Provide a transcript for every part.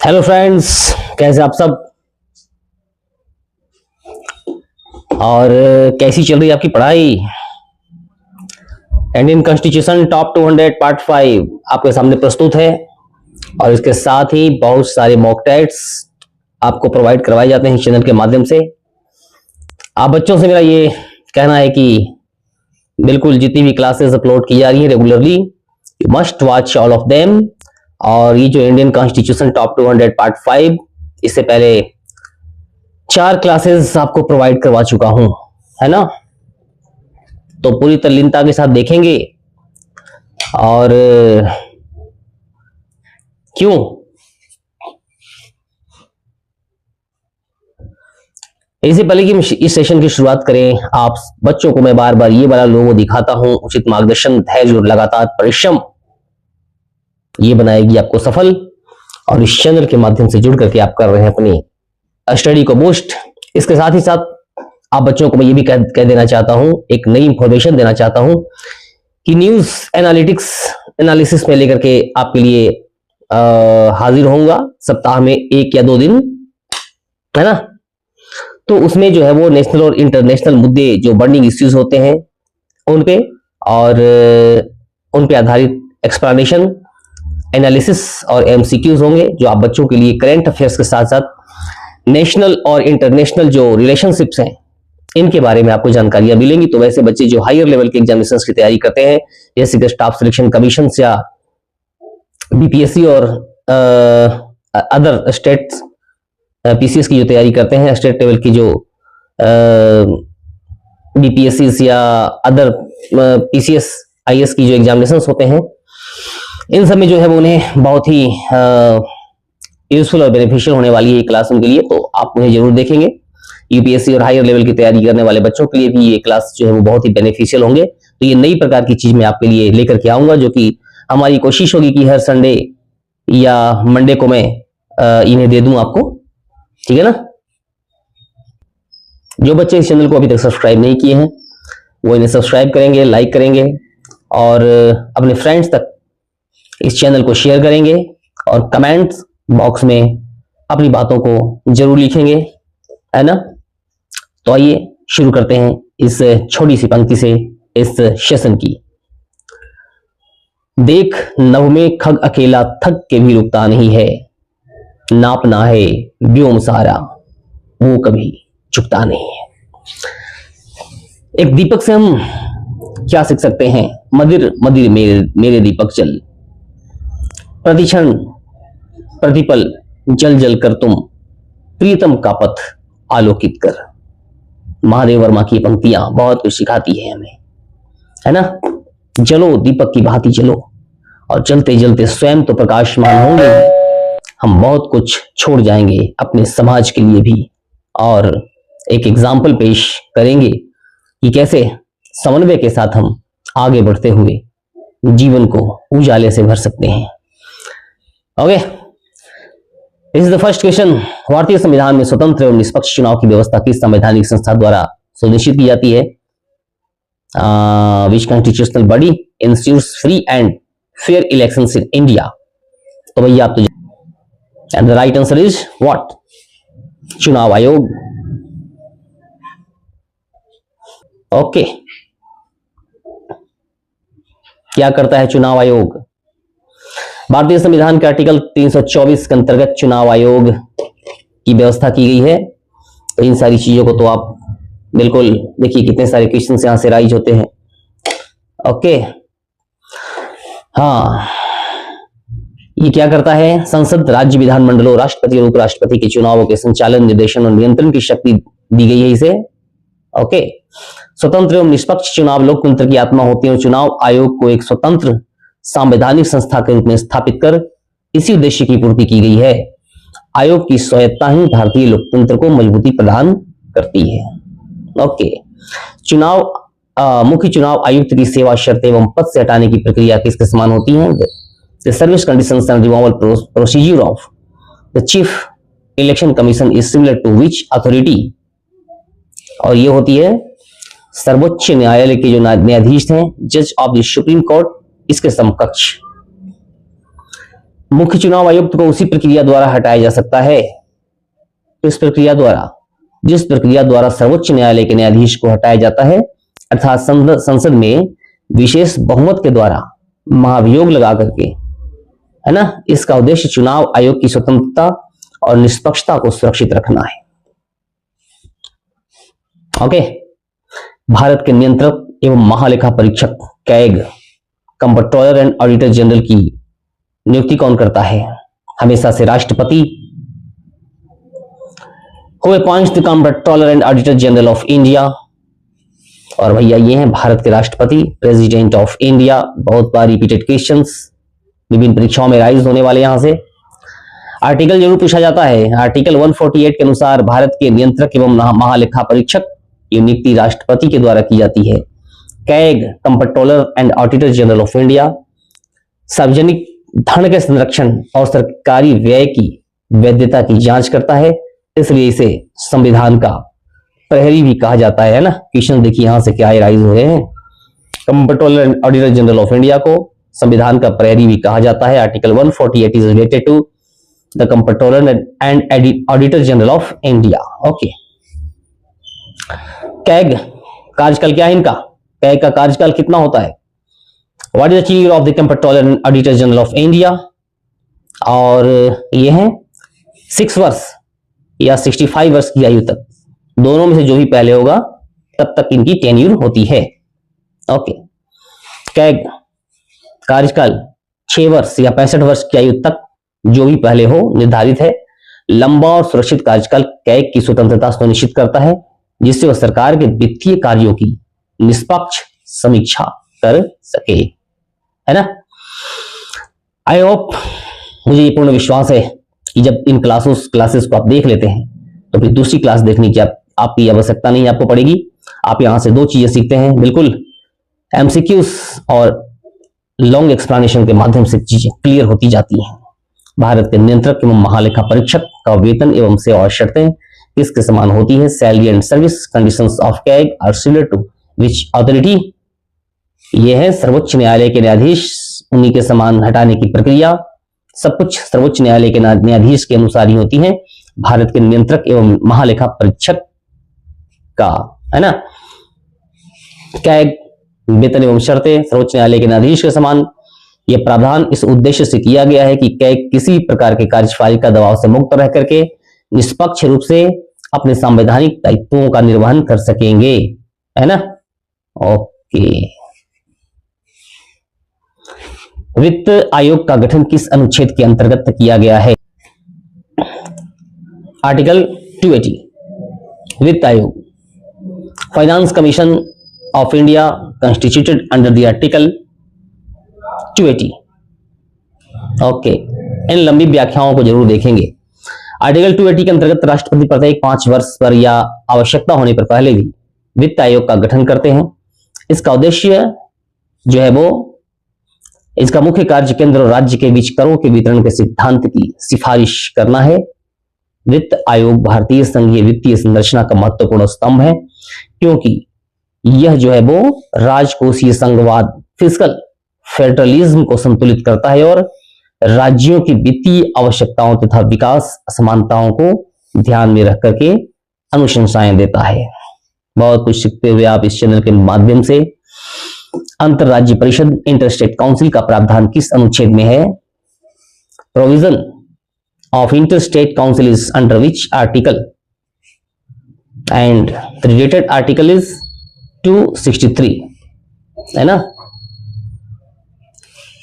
Hello friends, कैसे आप सब। और कैसी चल रही है आपकी पढ़ाई। इंडियन कॉन्स्टिट्यूशन टॉप 200 पार्ट 5 आपके सामने प्रस्तुत है और इसके साथ ही बहुत सारे मॉक टेस्ट्स आपको प्रोवाइड करवाए जाते हैं इस चैनल के माध्यम से। आप बच्चों से मेरा ये कहना है कि बिल्कुल जितनी भी क्लासेस अपलोड की जा रही है regularly, you must watch all of them. और ये जो इंडियन कॉन्स्टिट्यूशन टॉप 200 पार्ट 5, इससे पहले 4 क्लासेस आपको प्रोवाइड करवा चुका हूं, है ना। तो पूरी तल्लीनता के साथ देखेंगे। और क्यों, इससे पहले कि हम इस सेशन की शुरुआत करें, आप बच्चों को मैं बार बार ये वाला लोगो दिखाता हूं। उचित मार्गदर्शन, धैर्य और लगातार परिश्रम, ये बनाएगी आपको सफल। और इस चैनल के माध्यम से जुड़ करके आप कर रहे हैं अपनी स्टडी को बूस्ट। इसके साथ ही साथ आप बच्चों को मैं ये भी कह देना चाहता हूं, एक नई इंफॉर्मेशन देना चाहता हूं कि न्यूज एनालिटिक्स एनालिसिस में लेकर के आपके लिए हाजिर होऊंगा सप्ताह में 1 या 2 दिन, है ना। तो उसमें जो है वो नेशनल और इंटरनेशनल मुद्दे जो बर्निंग इश्यूज होते हैं उन पे और उन पे आधारित एक्सप्लेनेशन, एनालिसिस और एमसीक्यूज होंगे, जो आप बच्चों के लिए करंट अफेयर्स के साथ साथ नेशनल और इंटरनेशनल जो रिलेशनशिप्स हैं इनके बारे में आपको जानकारियां मिलेंगी। तो वैसे बच्चे जो हायर लेवल के एग्जामिनेशंस की तैयारी करते हैं, जैसे कि स्टाफ सिलेक्शन कमीशन या बीपीएससी और अदर स्टेट पीसीएस की जो तैयारी करते हैं, स्टेट लेवल की जो बीपीएससी या अदर पीसीएस आईएएस की जो एग्जामिनेशंस होते हैं, इन सब में जो है वो उन्हें बहुत ही यूजफुल और बेनिफिशियल होने वाली है ये क्लास उनके लिए। तो आप उन्हें जरूर देखेंगे। यूपीएससी और हायर लेवल की तैयारी करने वाले बच्चों के लिए भी ये क्लास जो है वो बहुत ही बेनिफिशियल होंगे। तो ये नई प्रकार की चीज मैं आपके लिए लेकर के आऊंगा, जो कि हमारी कोशिश होगी कि हर संडे या मंडे को मैं इन्हें दे दूं आपको, ठीक है ना। जो बच्चे इस चैनल को अभी तक सब्सक्राइब नहीं किए हैं वो इन्हें सब्सक्राइब करेंगे, लाइक करेंगे और अपने फ्रेंड्स तक इस चैनल को शेयर करेंगे और कमेंट्स बॉक्स में अपनी बातों को जरूर लिखेंगे, है ना। तो आइए शुरू करते हैं इस छोटी सी पंक्ति से इस सेशन की। देख नभ में खग अकेला थक के भी रुकता नहीं है, नापना है व्योम सारा वो कभी चुकता नहीं है। एक दीपक से हम क्या सीख सकते हैं। मदिर मदिर मेरे दीपक जल, प्रतिक्षण प्रतिपल जल जल कर तुम प्रीतम का पथ आलोकित कर। महादेव वर्मा की पंक्तियां बहुत कुछ सिखाती है हमें, है ना। जलो दीपक की भांति जलो और जलते जलते स्वयं तो प्रकाशमान होंगे, हम बहुत कुछ छोड़ जाएंगे अपने समाज के लिए भी। और एक एग्जाम्पल पेश करेंगे कि कैसे समन्वय के साथ हम आगे बढ़ते हुए जीवन को उजाले से भर सकते हैं। Okay, this is the first question. भारतीय संविधान में स्वतंत्र एवं निष्पक्ष चुनाव की व्यवस्था किस संवैधानिक संस्था द्वारा सुनिश्चित की जाती है। Which constitutional body ensures free and fair elections in India. तो भैया आप तो, and the right answer is what, चुनाव आयोग। ओके, क्या करता है चुनाव आयोग। भारतीय संविधान के आर्टिकल 324 के अंतर्गत चुनाव आयोग की व्यवस्था की गई है। तो इन सारी चीजों को तो आप बिल्कुल देखिए, कितने सारे क्वेश्चन यहां से राइज होते हैं। ओके, हाँ, ये क्या करता है। संसद, राज्य विधानमंडलों, राष्ट्रपति और उपराष्ट्रपति के चुनावों के संचालन, निर्देशन और नियंत्रण की शक्ति दी गई है इसे। ओके, स्वतंत्र एवं निष्पक्ष चुनाव लोकतंत्र की आत्मा होती है और चुनाव आयोग को एक स्वतंत्र संवैधानिक संस्था के रूप में स्थापित कर इसी उद्देश्य की पूर्ति की गई है। आयोग की स्वायत्तता ही भारतीय लोकतंत्र को मजबूती प्रदान करती है। ओके, चुनाव मुख्य चुनाव आयुक्त की सेवा शर्तें एवं पद से हटाने की प्रक्रिया किसके समान होती है। The service conditions and removal procedure of the chief election commission is similar to which authority. और ये होती है सर्वोच्च न्यायालय के जो न्यायाधीश हैं, जज ऑफ द सुप्रीम कोर्ट, इसके समकक्ष। मुख्य चुनाव आयुक्त को उसी प्रक्रिया द्वारा हटाया जा सकता है। इस प्रक्रिया द्वारा, जिस प्रक्रिया द्वारा सर्वोच्च न्यायालय के न्यायाधीश को हटाया जाता है, अर्थात संसद में विशेष बहुमत के द्वारा महाभियोग लगा करके, है ना। इसका उद्देश्य चुनाव आयोग की स्वतंत्रता और निष्पक्षता को सुरक्षित रखना है। ओके। भारत के नियंत्रक एवं महालेखा परीक्षक CAG, comptroller and auditor general की नियुक्ति कौन करता है? हमेशा से राष्ट्रपति। Who appoints the Comptroller and Auditor General of India? और भैया ये हैं भारत के राष्ट्रपति, प्रेसिडेंट ऑफ इंडिया। बहुत बार रिपीटेड क्वेश्चंस विभिन्न परीक्षाओं में राइज होने वाले यहां से। आर्टिकल जरूर पूछा जाता है। आर्टिकल 148 के अनुसार भारत के नियंत्रक एवं महालेखा परीक्षक की नियुक्ति राष्ट्रपति के द्वारा की जाती है। CAG, comptroller and auditor general of India, सार्वजनिक धन के संरक्षण और सरकारी व्यय की वैधता की जांच करता है, इसलिए इसे संविधान का प्रहरी भी कहा जाता है ना। क्वेश्चन देखिए यहां से क्या राइज हो रहे हैं। Comptroller and auditor general of India को संविधान का प्रहरी भी कहा जाता है। Article 148 is related to the comptroller and auditor general of India. Okay. CAG कार्यकाल क्या है इनका? कैग का कार्यकाल कितना होता है? What is the chief of the comptroller and auditor general of India? और ये है 6 वर्ष या 65 वर्ष की आयु तक, दोनों में से जो भी पहले होगा तब तक इनकी टेन्यूर होती है। ओके। कैग कार्यकाल 6 वर्ष या 65 वर्ष की आयु तक जो भी पहले हो निर्धारित है। लंबा और सुरक्षित कार्यकाल कैग की स्वतंत्रता सुनिश्चित करता है, जिससे वह सरकार के वित्तीय कार्यों की निष्पक्ष समीक्षा कर सके, है ना। आई होप, मुझे ये पूर्ण विश्वास है कि जब इन क्लासेस को आप देख लेते हैं तो फिर दूसरी क्लास देखने की आपकी आवश्यकता नहीं आपको पड़ेगी। आप यहां से 2 चीजें सीखते हैं, बिल्कुल एमसीक्यूज और लॉन्ग एक्सप्लेनेशन के माध्यम से चीजें क्लियर होती जाती हैं। भारत के नियंत्रक एवं महालेखा परीक्षक का वेतन एवं सेवा और शर्तें किसके समान होती है? Salary and service conditions of CAG are similar to which authority? ये है सर्वोच्च न्यायालय के न्यायाधीश, उन्हीं के समान हटाने की प्रक्रिया सब कुछ सर्वोच्च न्यायालय के न्यायाधीश के अनुसार ही होती है। भारत के नियंत्रक एवं महालेखा परीक्षक का, है ना, कैग वेतन एवं शर्तें सर्वोच्च न्यायालय के न्यायाधीश के समान। यह प्रावधान इस उद्देश्य से किया गया है कि कैग किसी प्रकार के कार्यपालिका का दबाव से मुक्त रह करके निष्पक्ष रूप से अपने संवैधानिक दायित्वों का निर्वहन कर सकेंगे, है ना। ओके। वित्त आयोग का गठन किस अनुच्छेद के अंतर्गत किया गया है? आर्टिकल 280। वित्त आयोग, finance commission of India constituted under the article 280। Okay. इन लंबी व्याख्याओं को जरूर देखेंगे। आर्टिकल 280 के अंतर्गत राष्ट्रपति प्रत्येक 5 वर्ष पर या आवश्यकता होने पर पहले भी वित्त आयोग का गठन करते हैं। इसका उद्देश्य जो है वो, इसका मुख्य कार्य केंद्र और राज्य के बीच करों के वितरण के सिद्धांत की सिफारिश करना है। वित्त आयोग भारतीय संघीय वित्तीय संरचना का महत्वपूर्ण स्तंभ है, क्योंकि यह जो है वो राजकोषीय संघवाद, फिस्कल फेडरलिज्म को संतुलित करता है और राज्यों की वित्तीय आवश्यकताओं तथा विकास असमानताओं को ध्यान में रख करके अनुशंसाएं देता है। बहुत कुछ सीखते हुए आप इस चैनल के माध्यम से। अंतरराज्य परिषद, इंटरस्टेट काउंसिल का प्रावधान किस अनुच्छेद में है? Provision of interstate council is under which article? And the related article is 263, है ना।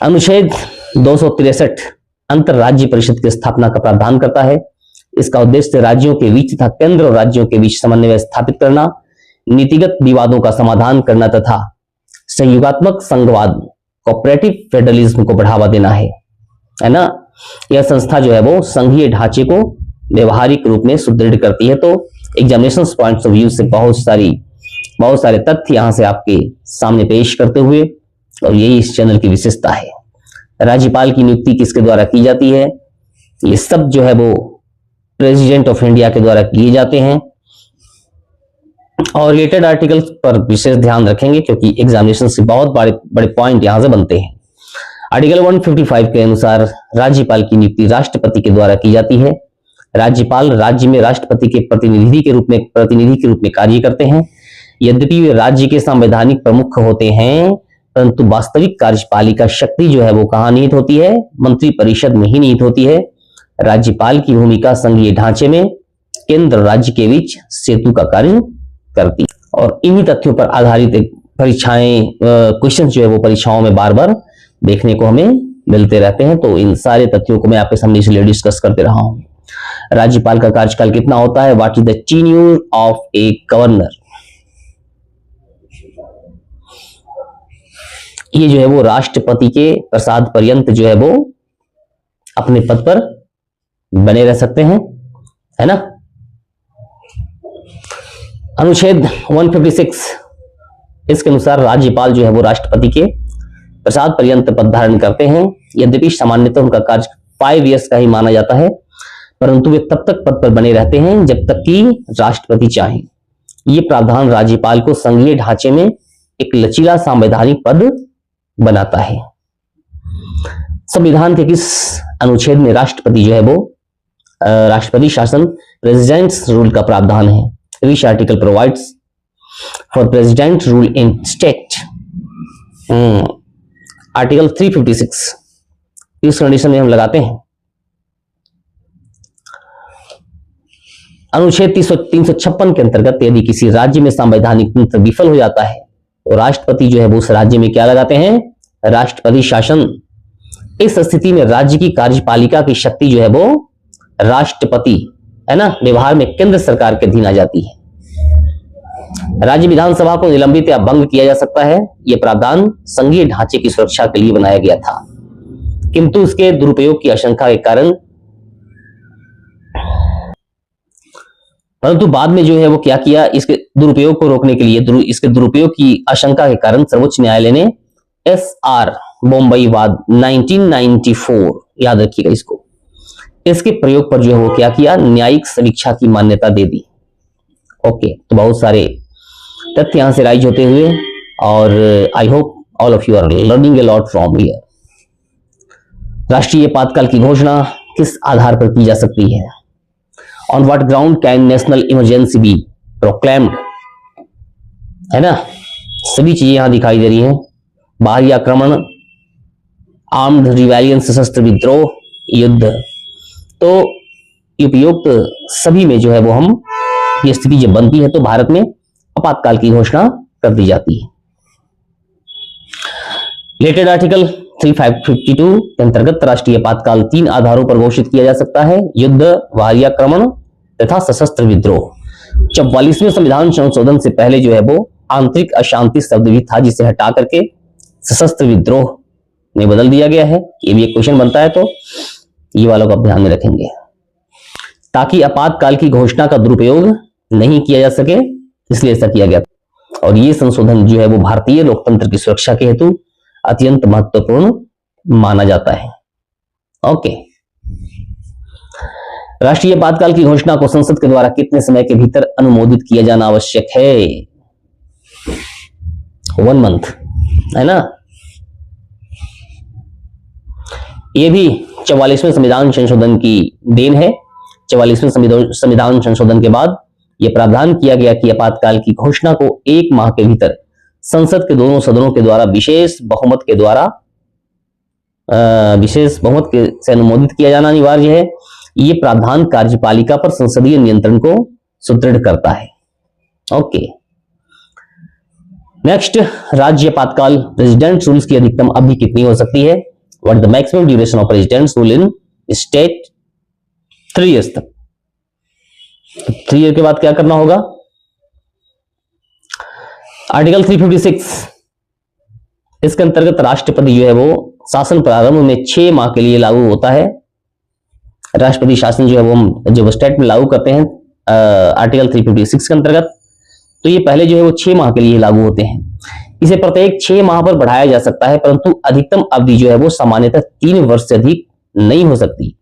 अनुच्छेद 263 अंतरराज्य परिषद की स्थापना का प्रावधान करता है। इसका उद्देश्य राज्यों के बीच तथा केंद्र और राज्यों के बीच समन्वय स्थापित करना, नीतिगत विवादों का समाधान करना तथा संयुगात्मक संघवाद, कोऑपरेटिव फेडरलिज्म को बढ़ावा देना है ना। यह संस्था जो है वो संघीय ढांचे को व्यवहारिक रूप में सुदृढ़ करती है। तो एग्जामिनेशन पॉइंट्स ऑफ व्यू से बहुत सारे तथ्य यहां से आपके सामने पेश करते हुए, और यही इस चैनल की विशेषता है। राज्यपाल की नियुक्ति किसके द्वारा की जाती है? ये सब जो है वो प्रेसिडेंट ऑफ इंडिया के द्वारा किए जाते हैं। और रिलेटेड आर्टिकल्स पर विशेष ध्यान रखेंगे, क्योंकि एग्जामिनेशन से बहुत बड़े पॉइंट यहां से बनते हैं। आर्टिकल 155 के अनुसार राज्यपाल की नियुक्ति राष्ट्रपति के द्वारा की जाती है। राज्यपाल राज्य में राष्ट्रपति के प्रतिनिधि के रूप में कार्य करते हैं। यद्यपि वे राज्य के संवैधानिक प्रमुख होते हैं, परंतु वास्तविक कार्यपालिका शक्ति जो है वो कहाँ निहित होती है? मंत्रिपरिषद में ही निहित होती है। राज्यपाल की भूमिका संघीय ढांचे में केंद्र और राज्य के बीच सेतु का कार्य करती है। और इन्हीं तथ्यों पर आधारित क्वेश्चन जो है वो परीक्षाओं में बार बार देखने को हमें मिलते रहते हैं। तो इन सारे तथ्यों को मैं आपके सामने इसलिए डिस्कस करते रहा हूं। राज्यपाल का कार्यकाल कितना होता है? What is the tenure of a governor? ये जो है वो राष्ट्रपति के प्रसाद पर्यंत जो है वो अपने पद पर बने रह सकते हैं, है ना। अनुच्छेद 156 इसके अनुसार राज्यपाल जो है वो राष्ट्रपति के प्रसाद पर्यंत पद धारण करते हैं। यद्यपि सामान्यतः उनका कार्य 5 इयर्स का ही माना जाता है, परंतु वे तब तक पद पर बने रहते हैं जब तक कि राष्ट्रपति चाहे। ये प्रावधान राज्यपाल को संघीय ढांचे में एक लचीला संवैधानिक पद बनाता है। संविधान के किस अनुच्छेद में राष्ट्रपति जो है वो राष्ट्रपति शासन प्रेसिडेंट्स रूल का प्रावधान है? Which article provides for president rule in state? Article 356 इस कंडीशन में हम लगाते हैं। अनुच्छेद 356 के अंतर्गत यदि किसी राज्य में संवैधानिक तंत्र विफल हो जाता है तो राष्ट्रपति जो है वो उस राज्य में क्या लगाते हैं? राष्ट्रपति शासन। इस स्थिति में राज्य की कार्यपालिका की शक्ति जो है वो राष्ट्रपति, है ना, व्यवहार में केंद्र सरकार के अधीन आ जाती है। राज्य विधानसभा को निलंबित या भंग किया जा सकता है। यह प्रावधान संघीय ढांचे की सुरक्षा के लिए बनाया गया था, किंतु इसके दुरुपयोग की आशंका के कारण, परंतु बाद में जो है वो क्या किया, इसके दुरुपयोग को रोकने के लिए, इसके दुरुपयोग की आशंका के कारण सर्वोच्च न्यायालय ने SR बॉम्बई वाद 1994, याद रखिएगा इसको, इसके प्रयोग पर जो है वो क्या किया, न्यायिक समीक्षा की मान्यता दे दी। ओके, तो बहुत सारे तथ्य यहां से राइज होते हुए, और I hope all of you are learning a lot from here. राष्ट्रीय आपातकाल की घोषणा किस आधार पर की जा सकती है? On what ground can national emergency B proclaimed? है ना, सभी चीजें यहां दिखाई दे रही हैं। बाहरी आक्रमण, आर्म्ड रिवेलियन, सशस्त्र विद्रोह, युद्ध। तो उपयुक्त सभी में जो है वो हम ये स्थिति जब बनती है तो भारत में आपातकाल की घोषणा कर दी जाती है। रिलेटेड आर्टिकल 352 के अंतर्गत राष्ट्रीय आपातकाल 3 आधारों पर घोषित किया जा सकता है: युद्ध, बाहरी आक्रमण तथा सशस्त्र विद्रोह। 44वें संविधान संशोधन से पहले जो है वो आंतरिक अशांति शब्द भी था, जिसे हटा करके सशस्त्र विद्रोह में बदल दिया गया है। ये भी एक क्वेश्चन बनता है, तो ये वालों को आप ध्यान में रखेंगे, ताकि आपातकाल की घोषणा का दुरुपयोग नहीं किया जा सके, इसलिए ऐसा किया गया। और ये संशोधन जो है वो भारतीय लोकतंत्र की सुरक्षा के हेतु अत्यंत महत्वपूर्ण माना जाता है। ओके, राष्ट्रीय आपातकाल की घोषणा को संसद के द्वारा कितने समय के भीतर अनुमोदित किया जाना आवश्यक है? 1 मंथ, है ना। यह भी 44वें संविधान संशोधन की देन है। 44वें संविधान संशोधन के बाद यह प्रावधान किया गया कि आपातकाल की घोषणा को 1 माह के भीतर संसद के दोनों सदनों के द्वारा विशेष बहुमत से अनुमोदित किया जाना अनिवार्य है। ये प्रावधान कार्यपालिका पर संसदीय नियंत्रण को सुदृढ़ करता है। ओके, नेक्स्ट, राज्य आपातकाल प्रेसिडेंट रूल्स की अधिकतम अवधि कितनी हो सकती है? What the maximum duration of presidents rule in state? 3 years तक। 3 ईयर के बाद क्या करना होगा? आर्टिकल 356 इसके अंतर्गत राष्ट्रपति जो है वो शासन प्रारंभ में 6 माह के लिए लागू होता है। राष्ट्रपति शासन जो है वो हम जब स्टेट में लागू करते हैं आर्टिकल 356 के अंतर्गत, तो ये पहले जो है वो 6 माह के लिए लागू होते हैं। इसे प्रत्येक 6 माह पर बढ़ाया जा सकता है, परंतु अधिकतम अवधि जो है वो सामान्यतः 3 वर्ष से अधिक नहीं हो सकती।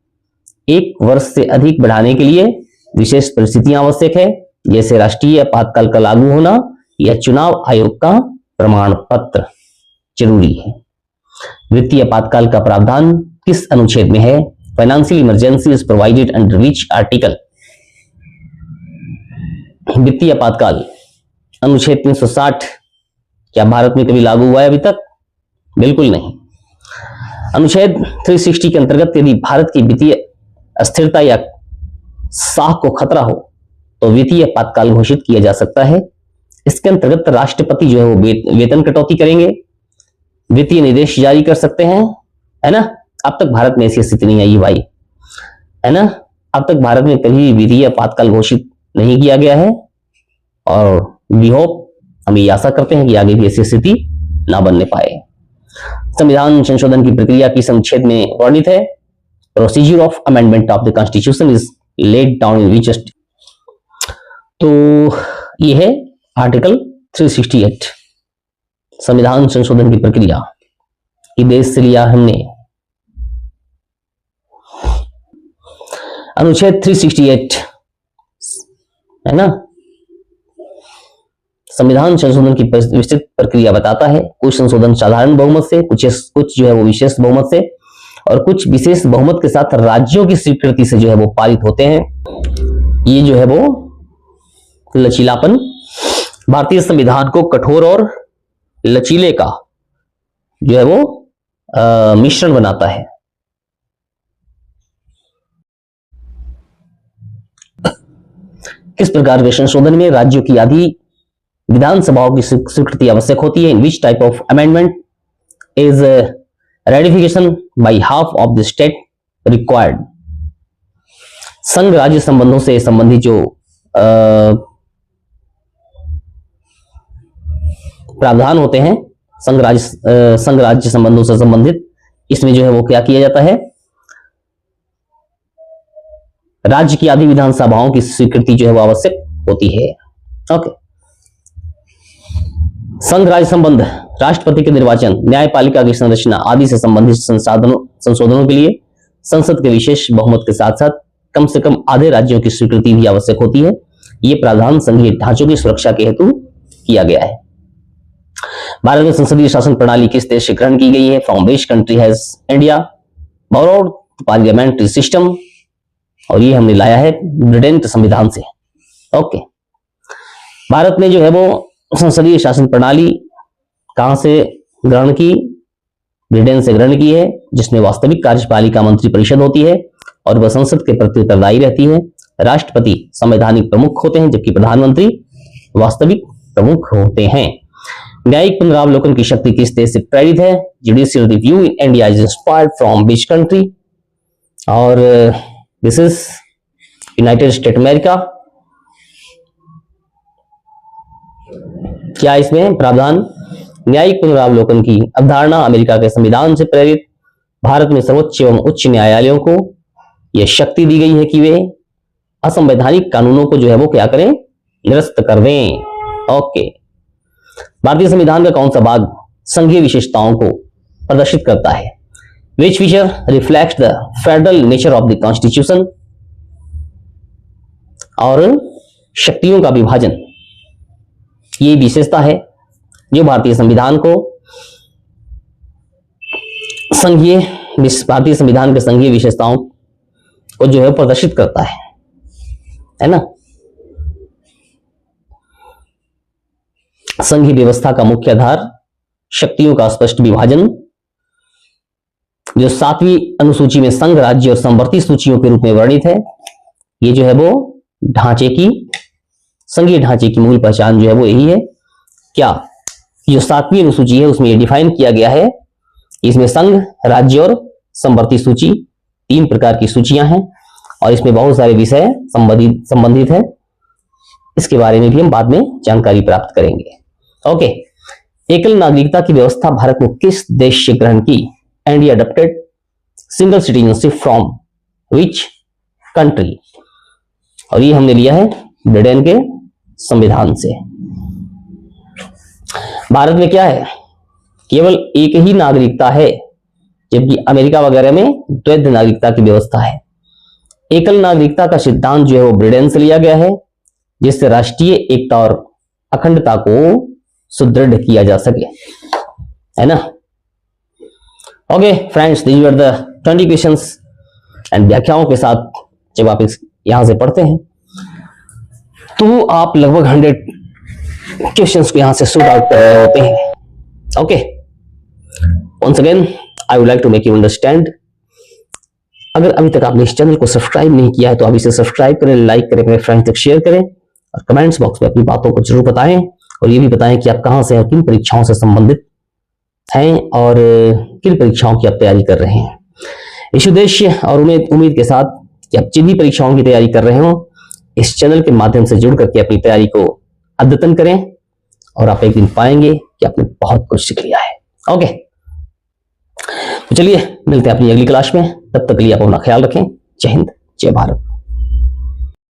1 वर्ष से अधिक बढ़ाने के लिए विशेष परिस्थितियां आवश्यक है, जैसे राष्ट्रीय आपातकाल का लागू होना या चुनाव आयोग का प्रमाण पत्र जरूरी है। वित्तीय आपातकाल का प्रावधान किस अनुच्छेद में है? Financial emergency is provided under which article? वित्तीय आपातकाल अनुच्छेद 360 क्या भारत में कभी लागू हुआ है अभी तक? बिल्कुल नहीं। अनुच्छेद 360 के अंतर्गत यदि भारत की वित्तीय अस्थिरता या साख को खतरा हो तो वित्तीय आपातकाल घोषित किया जा सकता है। इसके अंतर्गत राष्ट्रपति जो है वो वेतन कटौती करेंगे, वित्तीय निर्देश जारी कर सकते हैं, है ना। अब तक भारत में ऐसी स्थिति नहीं आई भाई, है ना। अब तक भारत में कभी वित्तीय आपातकाल घोषित नहीं किया गया है और वी होप, हम ये आशा करते हैं कि आगे भी ऐसी स्थिति ना बनने पाए। संविधान संशोधन की प्रक्रिया किस अनुच्छेद में वर्णित है? Procedure of amendment of the constitution is laid down in which? तो ये है आर्टिकल 368, संविधान संशोधन की प्रक्रिया। ये देश से लिया हमने अनुच्छेद 368, है ना। संविधान संशोधन की विस्तृत प्रक्रिया बताता है। कुछ संशोधन साधारण बहुमत से, कुछ जो है वो विशेष बहुमत से और कुछ विशेष बहुमत के साथ राज्यों की स्वीकृति से जो है वो पारित होते हैं। ये जो है वो लचीलापन भारतीय संविधान को कठोर और लचीले का जो है वो मिश्रण बनाता है। किस प्रकार के संशोधन में राज्यों की आधी विधानसभाओं की स्वीकृति आवश्यक होती है? In which type of amendment is ratification by half of the state required? संघ राज्य संबंधों से संबंधित जो प्रावधान होते हैं, संघ राज्य संबंधों से संबंधित, इसमें जो है वो क्या किया जाता है? राज्य की आधी विधानसभाओं की स्वीकृति जो है वो आवश्यक होती है। ओके। संघ राज्य संबंध, राष्ट्रपति के निर्वाचन, न्यायपालिका की संरचना आदि से संबंधित संशोधनों के लिए संसद के विशेष बहुमत के साथ साथ कम से कम आधे राज्यों की स्वीकृति भी आवश्यक होती है। ये प्रावधान संघीय ढांचों की सुरक्षा के हेतु किया गया है। भारत में संसदीय शासन प्रणाली किस देश से ग्रहण की गई है? From which country has India borrowed parliamentary system? और ये हमने लाया है ब्रिटेन के संविधान से। ओके। भारत ने जो है वो संसदीय शासन प्रणाली कहां से ग्रहण की? ब्रिटेन से ग्रहण की है, जिसमें वास्तविक कार्यपालिका मंत्री परिषद होती है और वह संसद के प्रति उत्तरदायी रहती है। राष्ट्रपति संवैधानिक प्रमुख होते हैं जबकि प्रधानमंत्री वास्तविक प्रमुख होते हैं। न्यायिक पुनरावलोकन की शक्ति किस देश से प्रेरित है? Judicial review in India is inspired from which country? और this is United State America. क्या इसमें प्रावधान? न्यायिक पुनरावलोकन की अवधारणा अमेरिका के संविधान से प्रेरित। भारत में सर्वोच्च एवं उच्च न्यायालयों को यह शक्ति दी गई है कि वे असंवैधानिक कानूनों को जो है वो क्या करें? निरस्त कर दें। ओके। भारतीय संविधान का कौन सा भाग संघीय विशेषताओं को प्रदर्शित करता है? Which feature reflect the federal nature of the constitution? और शक्तियों का विभाजन, ये विशेषता है जो भारतीय संविधान को भारतीय संविधान के संघीय विशेषताओं को जो है प्रदर्शित करता है ना। संघीय व्यवस्था का मुख्य आधार, शक्तियों का स्पष्ट विभाजन, जो 7वीं अनुसूची में संघ, राज्य और समवर्ती सूचियों के रूप में वर्णित है। ये जो है वो संघीय ढांचे की मूल पहचान जो है वो यही है। क्या जो 7वीं अनुसूची है उसमें ये डिफाइन किया गया है, इसमें संघ, राज्य और समवर्ती सूची 3 प्रकार की सूचियां हैं और इसमें बहुत सारे विषय संबंधित है। इसके बारे में भी हम बाद में जानकारी प्राप्त करेंगे। ओके। एकल नागरिकता की व्यवस्था भारत ने किस देश से ग्रहण की? And adopted single citizenship from which country? और ये हमने लिया है ब्रिटेन के संविधान से। भारत में क्या है? केवल एक ही नागरिकता है, जबकि अमेरिका वगैरह में द्वैध नागरिकता की व्यवस्था है। एकल नागरिकता का सिद्धांत जो है वो ब्रिटेन से लिया गया है, जिससे राष्ट्रीय एकता और अखंडता को सुदृढ़ किया जा सके, है ना। Okay friends, these were the 20 questions and व्याख्याओं के साथ जब आप इस यहां से पढ़ते हैं तो आप लगभग 100 क्वेश्चंस को यहां से शूट आउट कर रहे होते हैं। Okay, once again I would like to make you understand, अगर अभी तक आपने इस चैनल को सब्सक्राइब नहीं किया है तो आप इसे सब्सक्राइब करें, लाइक करें, अपने फ्रेंड्स तक शेयर करें और कमेंट्स बॉक्स में अपनी बातों को जरूर बताएं और ये भी बताएं कि आप कहां से हैं, किन परीक्षाओं से संबंधित हैं और किन परीक्षाओं की आप तैयारी कर रहे हैं। इस उद्देश्य और उम्मीद के साथ कि आप जिन भी परीक्षाओं की तैयारी कर रहे हो इस चैनल के माध्यम से जुड़ करके अपनी तैयारी को अद्यतन करें और आप एक दिन पाएंगे कि आपने बहुत कुछ सीख लिया है। ओके, तो चलिए मिलते हैं अपनी अगली क्लास में, तब तक के लिए आप अपना ख्याल रखें। जय हिंद, जय भारत।